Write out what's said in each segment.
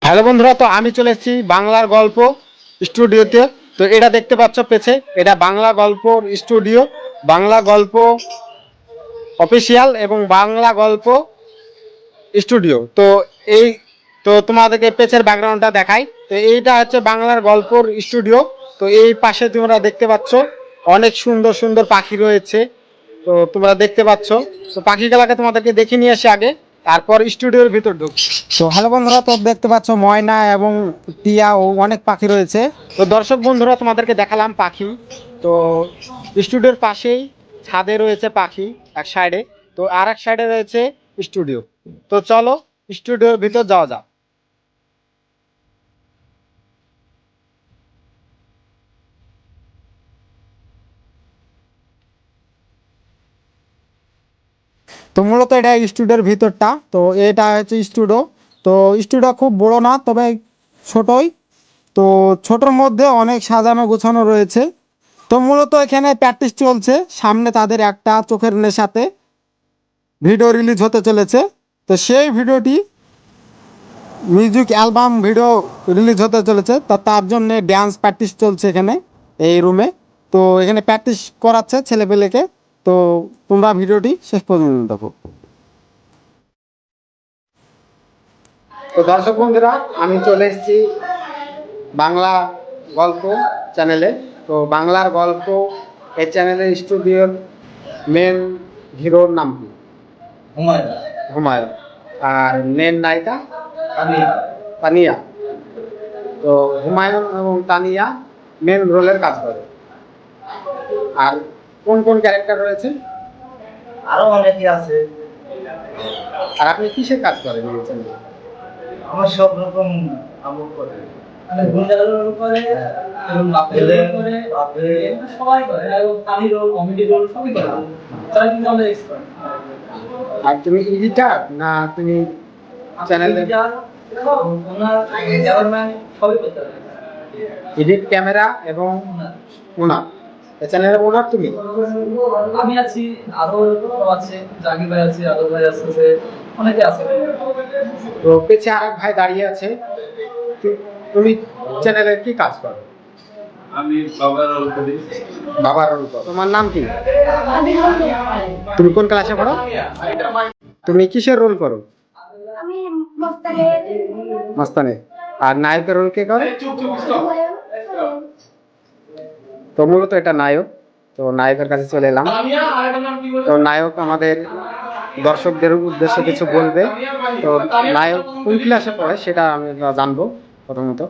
Hello বন্ধুরা, তো আমি চলে এসেছি বাংলার গল্প স্টুডিওতে। তো এটা দেখতে পাচ্ছ পেছে, এটা বাংলা গল্প স্টুডিও, বাংলা গল্প অফিসিয়াল এবং বাংলা গল্প স্টুডিও। তো এই তো তোমাদেরকে পেছের ব্যাকগ্রাউন্ডটা দেখাই। তো এইটা হচ্ছে বাংলার গল্পর স্টুডিও। তো এই পাশে তোমরা দেখতে পাচ্ছ অনেক সুন্দর সুন্দর পাখি রয়েছে। তো তোমরা দেখতে পাচ্ছ, তো পাখিগুলাকে তোমাদেরকে দেখে নিয়ে এসে আগে, তারপর স্টুডিওর ভিতর ঢুক। তো হ্যালো বন্ধুরা, তো দেখতে পাচ্ছ ময়না এবং টিয়া ও অনেক পাখি রয়েছে। তো দর্শক বন্ধুরা, তোমাদেরকে দেখালাম পাখি। তো স্টুডিওর পাশেই ছাদে রয়েছে পাখি এক সাইডে, তো আর এক সাইডে রয়েছে স্টুডিও। তো চলো স্টুডিওর ভিতর যাওয়া যাক। তো মূলত এটা স্টুডিওর ভিতরটা। তো এটা হচ্ছে স্টুডিও। তো স্টুডিও খুব বড় না, তবে ছোটই। তো ছোটোর মধ্যে অনেক সাজানো গোছানো রয়েছে। তো মূলত এখানে প্র্যাকটিস চলছে, সামনে তাদের একটা চোখের নেশাতে ভিডিও রিলিজ হতে চলেছে। তো সেই ভিডিওটি মিউজিক অ্যালবাম ভিডিও রিলিজ হতে চলেছে, তা তার জন্য ড্যান্স প্র্যাকটিস চলছে এখানে এই রুমে। তো এখানে প্র্যাকটিস করাচ্ছে ছেলেপেলেকে। তো তোমরা ভিডিওটি শেষ পর্যন্ত দেখো। তো দর্শক বন্ধুরা, আমি চলে এসেছি বাংলা গল্প চ্যানেলে। তো বাংলার গল্প এই চ্যানেলের স্টুডিওর মেন হিরোর নাম কি? হুমায়ুন। হুমায়ুন। আর মেন নায়িকা তানিয়া। তানিয়া। তো হুমায়ুন এবং তানিয়া মেন রোলের কাজ করে। আর কোন কোন ক্যারেক্টার রয়েছে? আরো অনেকে আছে। আর আপনি কিসের কাজ করেন এই চ্যানেলে? আমার সব রকম আমল করে, মানে গুন্ডা রোল করে, এবং বাপের রোল করে, সবাই করে, এবং ফানি রোল, কমেডি রোল সবই করে। তারা কিন্তু আমাদের এক্সপার্ট। আর তুমি এডিটার না তুমি চ্যানেলে ওনার ক্যামেরাম্যান সবই করতে পারে। এডিট, ক্যামেরা এবং ওনার এই চ্যানেলের ওনার তুমি? আমি আছি, আরো সব আছে, জাকির ভাই আছে, আদর ভাই আছে, অনেকে আছে। তো পেছে আর এক ভাই দাঁড়িয়ে আছে। তুমি চ্যানেলের কি কাজ করো? আমি বাবার রোল করি। বাবার রোল করো। তোমার নাম কি? তুমি কোন ক্লাসে পড়ো? তুমি কিসের রোল করো? আমি মস্তানে। মাস্তানে। আর নায়কের রোল কে করে? তো মূলত এটা নায়ক। তো নায়কের কাছে চলে এলাম। তো নায়ক আমাদের দর্শকদের উদ্দেশ্যে কিছু বলবে। তো নায়ক কোন ক্লাসে পড়ে সেটা আমি জানবো প্রথমত।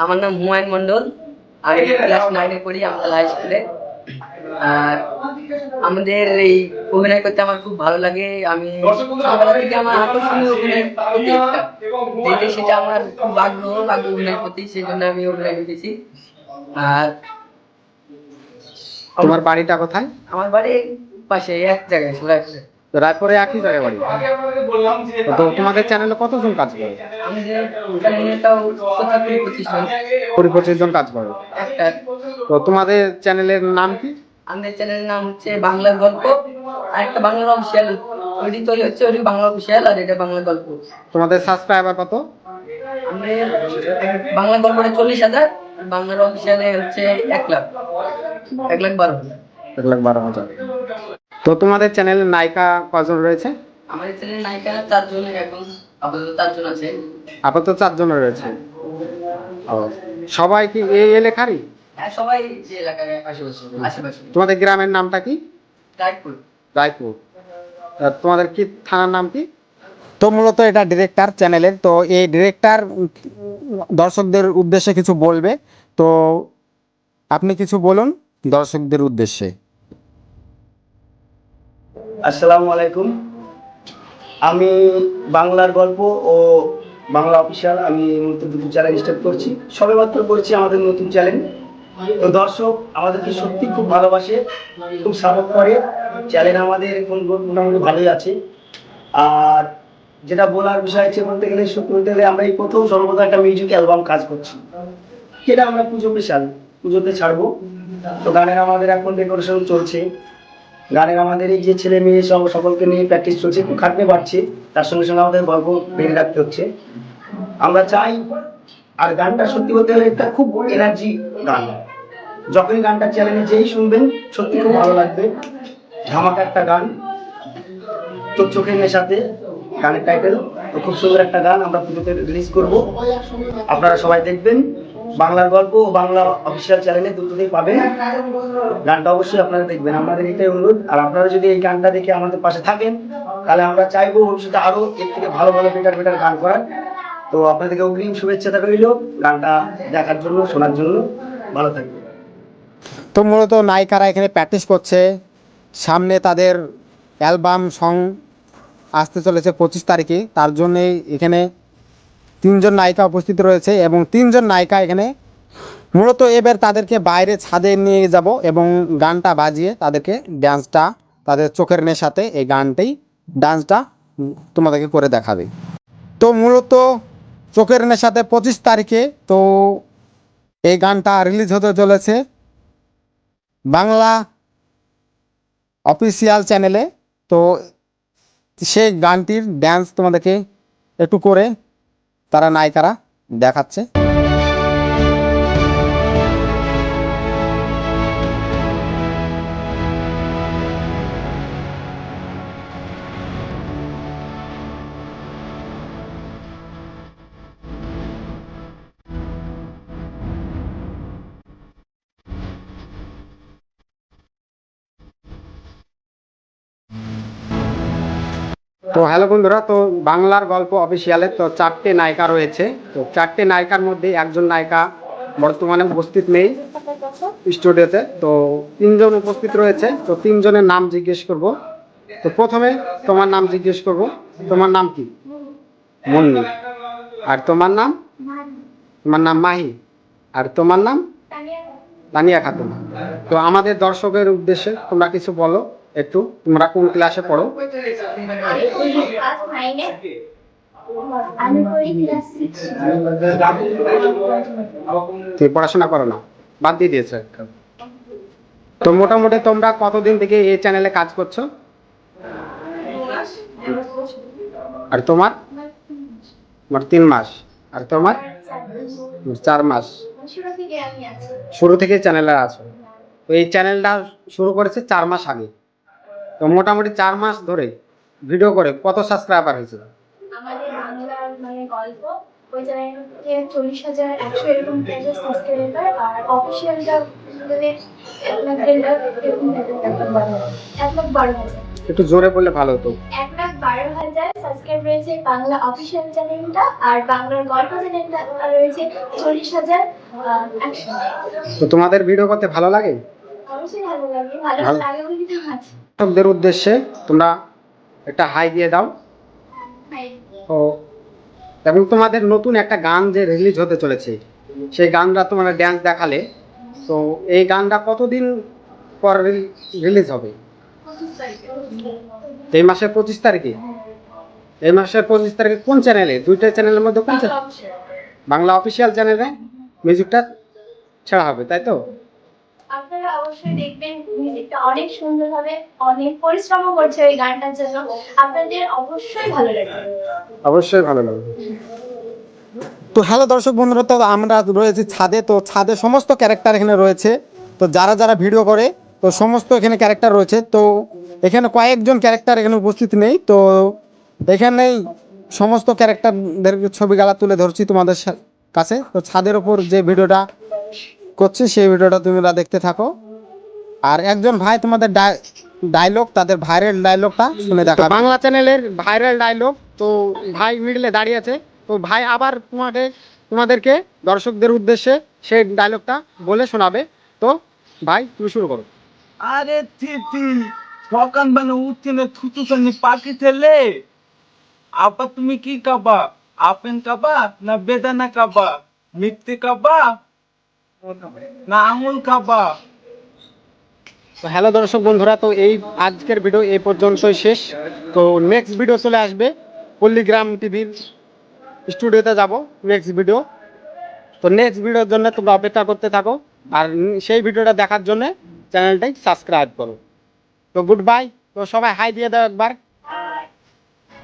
আমার নাম হুমায়ুন মন্ডল। আমি ক্লাস 9-এ পড়ি আমতলা হাই স্কুলে। আর আমাদের এই অভিনয় করতে আমার খুব ভালো লাগে। আমি ছোটবেলা থেকে আমার আকর্ষণীয় অভিনয় প্রতি একটা দেখে, সেটা আমার খুব আগ্রহ অভিনয়ের প্রতি, সেই জন্য আমি অভিনয় করতেছি। আর তোমার বাড়িটা কোথায়? আমার বাড়ি পাশে এক জায়গায় সোলাইপুরে। তো রায়পুরে একই জায়গায় বাড়ি। তো তোমাদের চ্যানেলে কতজন কাজ করে? আমাদের চ্যানেলটাও 25 জন। 20-25 জন কাজ করে। একটা তো তোমাদের চ্যানেলের নাম কি? আমাদের চ্যানেলের নাম হচ্ছে বাংলার গল্প, আর একটা বাংলার অফিসিয়াল। ওইটি তৈরি হচ্ছে, ওইটি বাংলা অফিসিয়াল, আর এটা বাংলা গল্প। তোমাদের সাবস্ক্রাইবার কত? আমাদের বাংলা গল্পটা 40,000, বাংলার অফিসিয়ালে হচ্ছে 1,00,000, 1,12,000। 1,12,000। তো তোমাদের চ্যানেলের নায়িকা কজন রয়েছে? আমাদের চ্যানেলের নায়িকা 4 জন, এখন আপাতত 4 জন আছে। আপাতত 4 জন রয়েছে। ও, সবাই কি এই এলাকারই? হ্যাঁ, সবাই যে এলাকায় আশেপাশে। তোমাদের গ্রামের নামটা কি? রায়পুর। রায়পুর। তোমাদের কি থানার নাম কি? তো মূলত এটা ডিরেক্টর চ্যানেলের। তো এই ডিরেক্টর দর্শকদের উদ্দেশ্যে কিছু বলবে। তো আপনি কিছু বলুন দর্শকদের উদ্দেশ্যে। আসসালামু আলাইকুম। আমি বাংলার গল্প ও বাংলা অফিসিয়াল, আমি নতুন দুটো চ্যানেল স্টার্ট করছি, সবেমাত্র করছি আমাদের নতুন চ্যানেল। তো দর্শক আমাদেরকে সত্যি খুব ভালোবাসে, খুব সাপোর্ট করে। চ্যানেল আমাদের এখন মোটামুটি ভালোই আছে। আর যেটা বলার বিষয় আছে বলতে গেলে, সত্যি বলতে গেলে আমরা এই প্রথম সর্বদা একটা মিউজিক অ্যালবাম কাজ করছি, যেটা আমরা পুজোতে ছাড়বো। তো গানের আমাদের এখন ডেকোরেশন চলছে। গানের আমাদের এই যে ছেলে মেয়ে সকলকে নিয়ে প্র্যাকটিস চলছে, একটু খাটতে পারছি, তার সঙ্গে সঙ্গে আমাদের গল্প বেড়ে রাখতে হচ্ছে। আমরা চাই। আর গানটা সত্যি বলতে গেলে একটা খুব এনার্জি গান। যখনই গানটা চ্যানেলে যেই শুনবেন সত্যি খুব ভালো লাগবে। ধামাকা একটা গান, তোর চোখের নেশাতে গানের টাইটেল। তো খুব সুন্দর একটা গান আমরা পুজোতে রিলিজ করব, আপনারা সবাই দেখবেন। বাংলার গল্প ও বাংলা অফিসিয়াল চ্যানেলে দুটোতেই পাবেন। গানটা অবশ্যই আপনারা দেখবেন, আমাদের এটাই অনুরোধ। আর আপনারা যদি এই গানটা দেখে আমাদের পাশে থাকেন তাহলে আমরা চাইবো ভবিষ্যতে আরো এর থেকে ভালো ভালো বেটার গান করার। তো আপনাদেরকে অগ্রিম শুভেচ্ছা রইল গানটা দেখার জন্য, শোনার জন্য। ভালো থাকবেন। তো মূলত নায়িকারা এখানে প্র্যাকটিস করছে, সামনে তাদের অ্যালবাম সং আসতে চলেছে 25 তারিখে। তার জন্যেই এখানে 3জন নায়িকা উপস্থিত রয়েছে এবং 3জন নায়িকা এখানে মূলত এবার তাদেরকে বাইরে ছাদে নিয়ে যাব এবং গানটা বাজিয়ে তাদেরকে ডান্সটা, তাদের চোখের নেশাতে এই গানটাই ডান্সটা তোমাদেরকে করে দেখাবে। তো মূলত চোখের নেশাতে 25 তারিখে তো এই গানটা রিলিজ হতে চলেছে বাংলা অফিসিয়াল চ্যানেলে। তো সেই গানটির ড্যান্স তোমাদেরকে একটু করে তারা নায়িকারা দেখাচ্ছে। তো হ্যালো বন্ধুরা, তো বাংলার গল্প অফিসিয়ালে তো 4টে নায়িকা রয়েছে। তো 4টে নায়িকার মধ্যে একজন নায়িকা বর্তমানে উপস্থিত নেই স্টুডিওতে। তো 3জন উপস্থিত রয়েছে। তো 3জনের নাম জিজ্ঞেস করব। তো প্রথমে তোমার নাম জিজ্ঞেস করব। তোমার নাম কি? মুন্নি। আর তোমার নাম? তোমার নাম মাহি। আর তোমার নাম? তানিয়া খাতুন। তো আমাদের দর্শকের উদ্দেশ্যে তোমরা কিছু বলো একটু, তোমরা কোন ক্লাসে পড়ো? আমি পড়ি ক্লাস 6। তুমি পড়াশোনা করো না, বাদ দিয়ে দিয়েছো? তো মোটামুটি তোমরা কতদিন থেকে এই চ্যানেলে কাজ করছো? আর তোমার? তোমার 3 মাস। আর তোমার? 4 মাস। শুরু থেকে আমি আছি। শুরু থেকে চ্যানেলে আছো। তো এই চ্যানেলটা শুরু করেছে 4 মাস আগে। তো মোটামুটি 4 মাস ধরে ভিডিও করে কত সাবস্ক্রাইবার হয়েছে? আমাদের বাংলার মানে গল্প ওই চ্যানেলকে 40,100 এরকম সাবস্ক্রাইবার, আর অফিসিয়ালটা মানে 1,12,000 এরকম 1,12,000। একটু জোরে বললে ভালো হতো। 1,12,000 সাবস্ক্রাইব রয়েছে বাংলা অফিসিয়াল চ্যানেলটা, আর বাংলার গল্প চ্যানেলটা রয়েছে 40,100। তো তোমাদের ভিডিও করতে ভালো লাগে? অবশ্যই ভালো লাগে, ভালো ভালো। লাগে বলেই তো আছে। দর্শকদের উদ্দেশ্যে তোমরা একটা হাই দিয়ে দাও। ও এবং তোমাদের নতুন একটা গান যে রিলিজ হতে চলেছে সেই গানটা তোমরা ড্যান্স দেখালে, তো এই গানটা কতদিন পর রিলিজ হবে? এই মাসের 25 তারিখে। এই মাসের 25 তারিখে কোন চ্যানেলে? 2টা চ্যানেলের মধ্যে কোন চ্যানেল? বাংলা অফিসিয়াল চ্যানেলে মিউজিকটা ছাড়া হবে, তাই তো? আপনারা অবশ্যই দেখবেন, মিউজিকটা অনেক সুন্দর হবে, অনেক পরিশ্রমও করছে ওই গানটার জন্য, আপনাদের অবশ্যই ভালো লাগবে। অবশ্যই ভালো লাগবে। তো হ্যালো দর্শক বন্ধুরা, তো আমরা রয়েছি ছাদে। তো ছাদে সমস্ত ক্যারেক্টার এখানে রয়েছে। তো যারা যারা ভিডিও করে তো সমস্ত এখানে ক্যারেক্টার রয়েছে। তো এখানে কয়েকজন ক্যারেক্টার এখানে উপস্থিত নেই। তো এখানেই সমস্ত ক্যারেক্টারদের ছবিগুলা তুলে ধরছি তোমাদের কাছে। তো ছাদের ওপর যে ভিডিওটা করছি সেই ভিডিওটা তোমরা দেখতে থাকো। আর একজন ভাই তোমাদের ডায়লগ, তাদের ভাইরাল ডায়লগটা শুনে দেখা। বাংলা চ্যানেলের ভাইরাল ডায়লগ। তো ভাই মিডলে দাঁড়িয়ে আছে। তো ভাই আবার তোমাদেরকে দর্শকদের উদ্দেশ্যে সেই ডায়লগটা বলে শোনাবে। তো ভাই তুমি শুরু করো। আরে তিতি সকাল বেলা উঠছে না, থুতু খানি পাখি ছেলে। আপা তুমি কি খাবা? আপেল খাবা না বেদানা খাবা? মিষ্টি খাবা না আঙুল খাবা? তো হ্যালো দর্শক বন্ধুরা, তো এই আজকের ভিডিও এই পর্যন্তই শেষ। তো নেক্সট ভিডিও চলে আসবে পল্লীগ্রাম টিভির স্টুডিওতে যাব নেক্সট ভিডিও। তো নেক্সট ভিডিওর জন্য তোমরা অপেক্ষা করতে থাকো, আর সেই ভিডিওটা দেখার জন্য চ্যানেলটাই সাবস্ক্রাইব করো। তো গুড বাই। তো সবাই হাই দিয়ে দাও একবার।